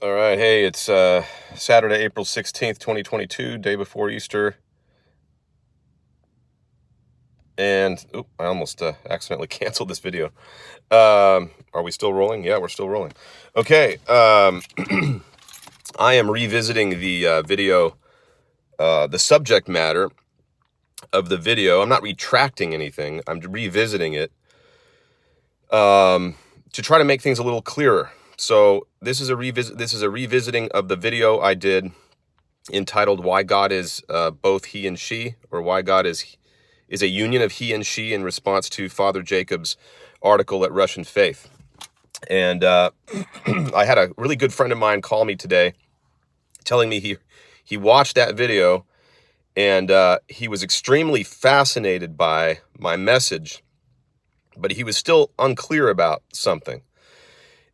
All right, hey, it's Saturday, April 16th, 2022, day before Easter. And, I almost accidentally canceled this video. Are we still rolling? Yeah, we're still rolling. Okay, I am revisiting the video, the subject matter of the video. I'm not retracting anything. I'm revisiting it to try to make things a little clearer. So this is a revisiting of the video I did entitled "Why God is Both He and She," or "Why God is a Union of He and She," in response to Father Jacob's article at Russian Faith. And I had a really good friend of mine call me today, telling me he watched that video and he was extremely fascinated by my message, but he was still unclear about something.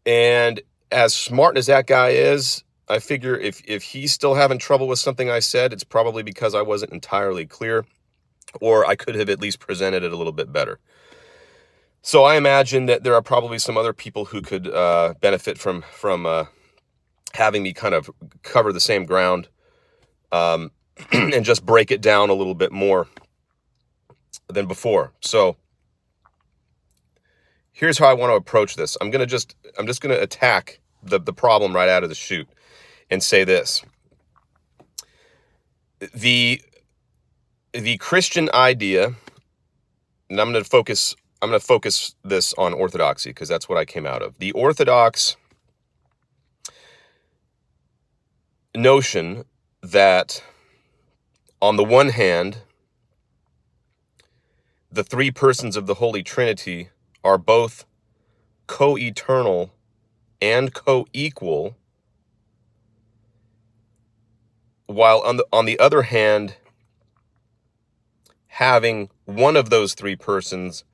And as smart as that guy is, I figure if he's still having trouble with something I said, it's probably because I wasn't entirely clear, or I could have at least presented it a little bit better. So I imagine that there are probably some other people who could benefit from having me kind of cover the same ground and just break it down a little bit more than before. So here's how I want to approach this. I'm just going to attack the problem right out of the chute and say this. The Christian idea, and I'm going to focus this on orthodoxy because that's what I came out of. The Orthodox notion that, on the one hand, the three persons of the Holy Trinity are both co-eternal and co-equal, while on the other hand, having one of those three persons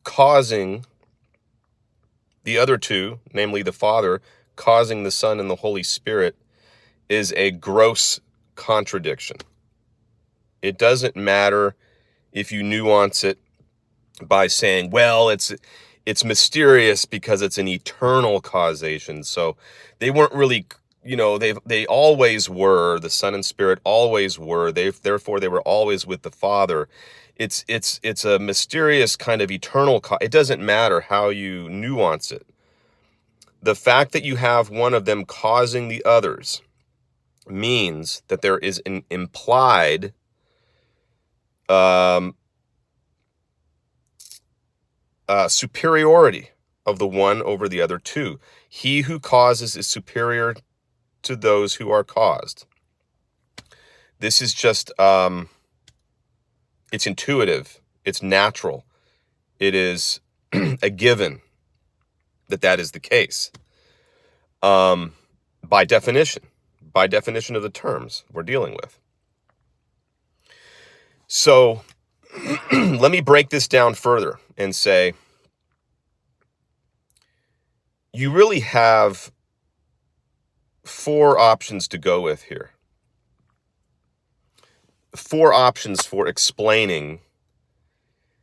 causing the other two, namely the Father, causing the Son and the Holy Spirit, is a gross contradiction. It doesn't matter if you nuance it by saying, well, it's mysterious because it's an eternal causation. So they weren't really, they always were. The Son and Spirit always were. Therefore they were always with the Father. It's a mysterious kind of eternal. It doesn't matter how you nuance it. The fact that you have one of them causing the others means that there is an implied superiority of the one over the other two. He who causes is superior to those who are caused. This is just, it's intuitive, it's natural, it is a given that is the case. By definition of the terms we're dealing with. So let me break this down further and say, you really have four options to go with here. Four options for explaining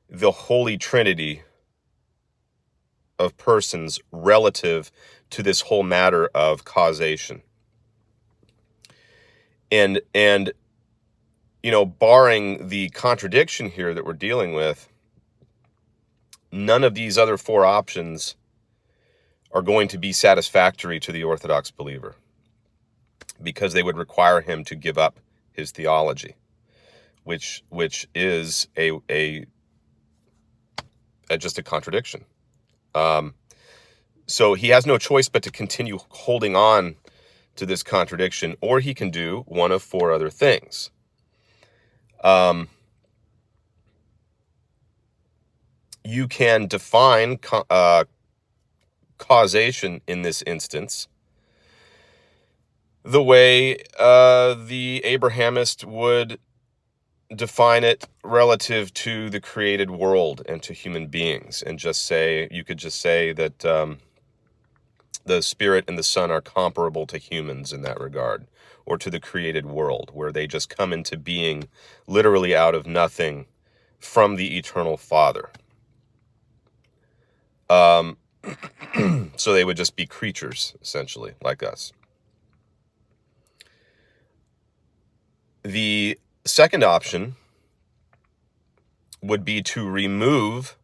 the Holy Trinity of persons relative to this whole matter of causation. And barring the contradiction here that we're dealing with, none of these other four options are going to be satisfactory to the Orthodox believer, because they would require him to give up his theology, which is just a contradiction. So he has no choice but to continue holding on to this contradiction, or he can do one of four other things. You can define causation in this instance the way the Abrahamist would define it relative to the created world and to human beings, and you could just say that the Spirit and the Son are comparable to humans in that regard, or to the created world, where they just come into being literally out of nothing from the eternal Father. So they would just be creatures, essentially, like us. The second option would be to remove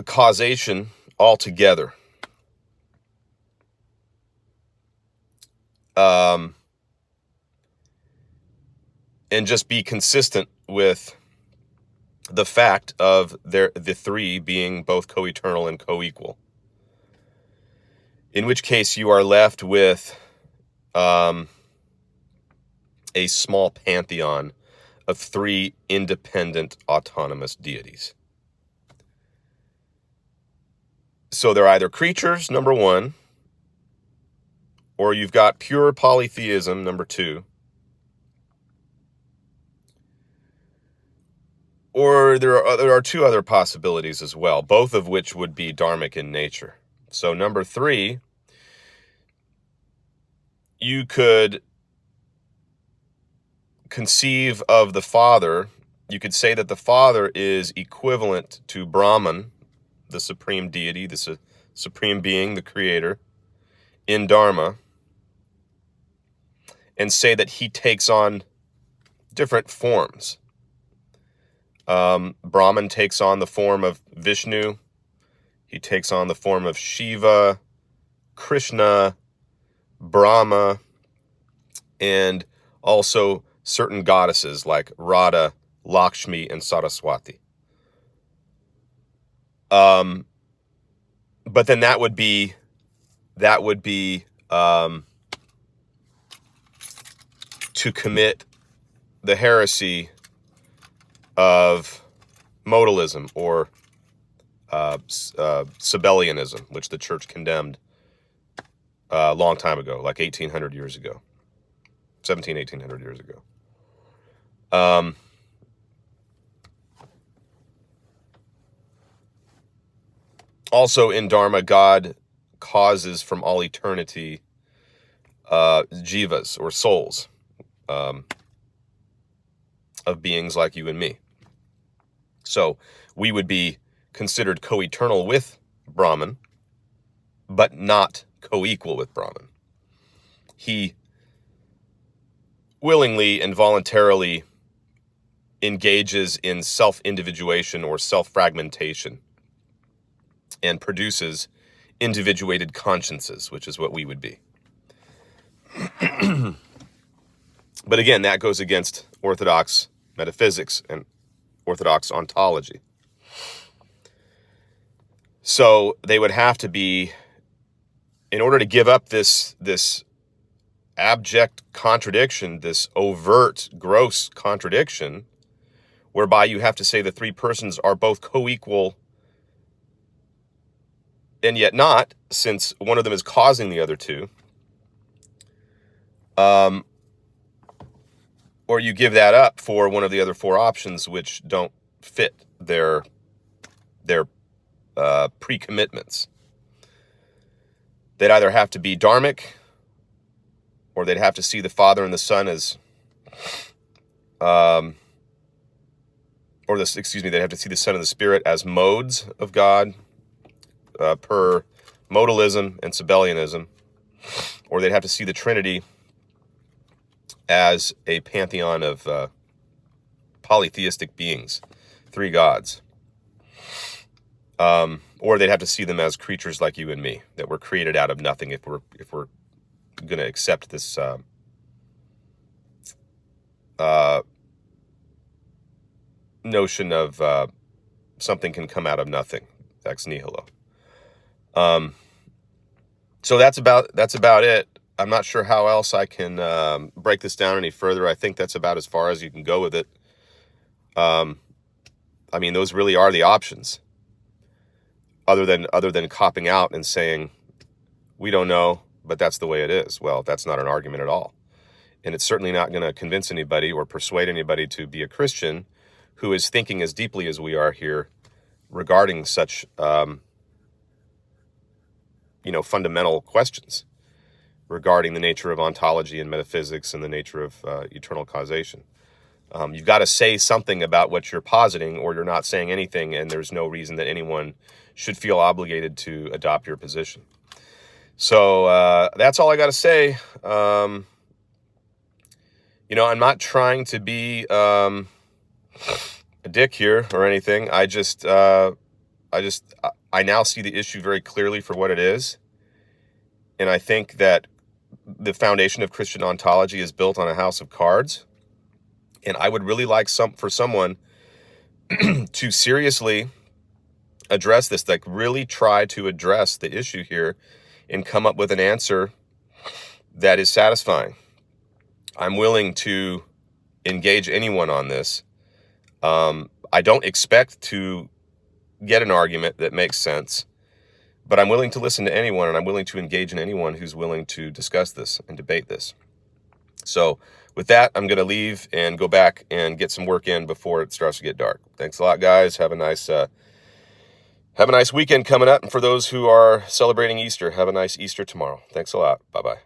causation altogether. And just be consistent with the fact of the three being both co-eternal and co-equal. In which case you are left with a small pantheon of three independent autonomous deities. So they're either creatures, number one, or you've got pure polytheism, number two, or there are two other possibilities as well, both of which would be dharmic in nature. So number three, you could conceive of the Father. You could say that the Father is equivalent to Brahman, the supreme deity, the supreme being, the creator, in Dharma, and say that he takes on different forms. Brahman takes on the form of Vishnu. He takes on the form of Shiva, Krishna, Brahma, and also certain goddesses like Radha, Lakshmi, and Saraswati. But then that would be to commit the heresy of modalism or Sabellianism, which the church condemned a long time ago, like 1800 years ago, 1800 years ago. Also in Dharma, God causes from all eternity jivas, or souls, of beings like you and me. So we would be considered co-eternal with Brahman, but not co-equal with Brahman. He willingly and voluntarily engages in self-individuation or self-fragmentation and produces individuated consciences, which is what we would be. But again, that goes against Orthodox metaphysics and Orthodox ontology. So they would have to be, in order to give up this abject contradiction, this overt, gross contradiction, whereby you have to say the three persons are both co-equal and yet not, since one of them is causing the other two, or you give that up for one of the other four options, which don't fit their pre-commitments. They'd either have to be dharmic, or they'd have to see the Father and the Son as, they'd have to see the Son and the Spirit as modes of God, per modalism and Sabellianism, or they'd have to see the Trinity as a pantheon of polytheistic beings, three gods. Or they'd have to see them as creatures like you and me, that were created out of nothing, if we're going to accept this notion of something can come out of nothing, ex nihilo. So that's about it. I'm not sure how else I can break this down any further. I think that's about as far as you can go with it. I mean, those really are the options. Other than copping out and saying, we don't know, but that's the way it is. Well, that's not an argument at all. And it's certainly not going to convince anybody or persuade anybody to be a Christian who is thinking as deeply as we are here regarding such, fundamental questions regarding the nature of ontology and metaphysics and the nature of eternal causation. You've got to say something about what you're positing, or you're not saying anything, and there's no reason that anyone should feel obligated to adopt your position. So that's all I got to say. You know, I'm not trying to be a dick here or anything. I now see the issue very clearly for what it is. And I think that the foundation of Christian ontology is built on a house of cards. And I would really like for someone to seriously address this, like really try to address the issue here and come up with an answer that is satisfying. I'm willing to engage anyone on this. I don't expect to get an argument that makes sense, but I'm willing to listen to anyone, and I'm willing to engage in anyone who's willing to discuss this and debate this. So with that, I'm going to leave and go back and get some work in before it starts to get dark. Thanks a lot, guys. Have a nice weekend coming up. And for those who are celebrating Easter, have a nice Easter tomorrow. Thanks a lot. Bye-bye.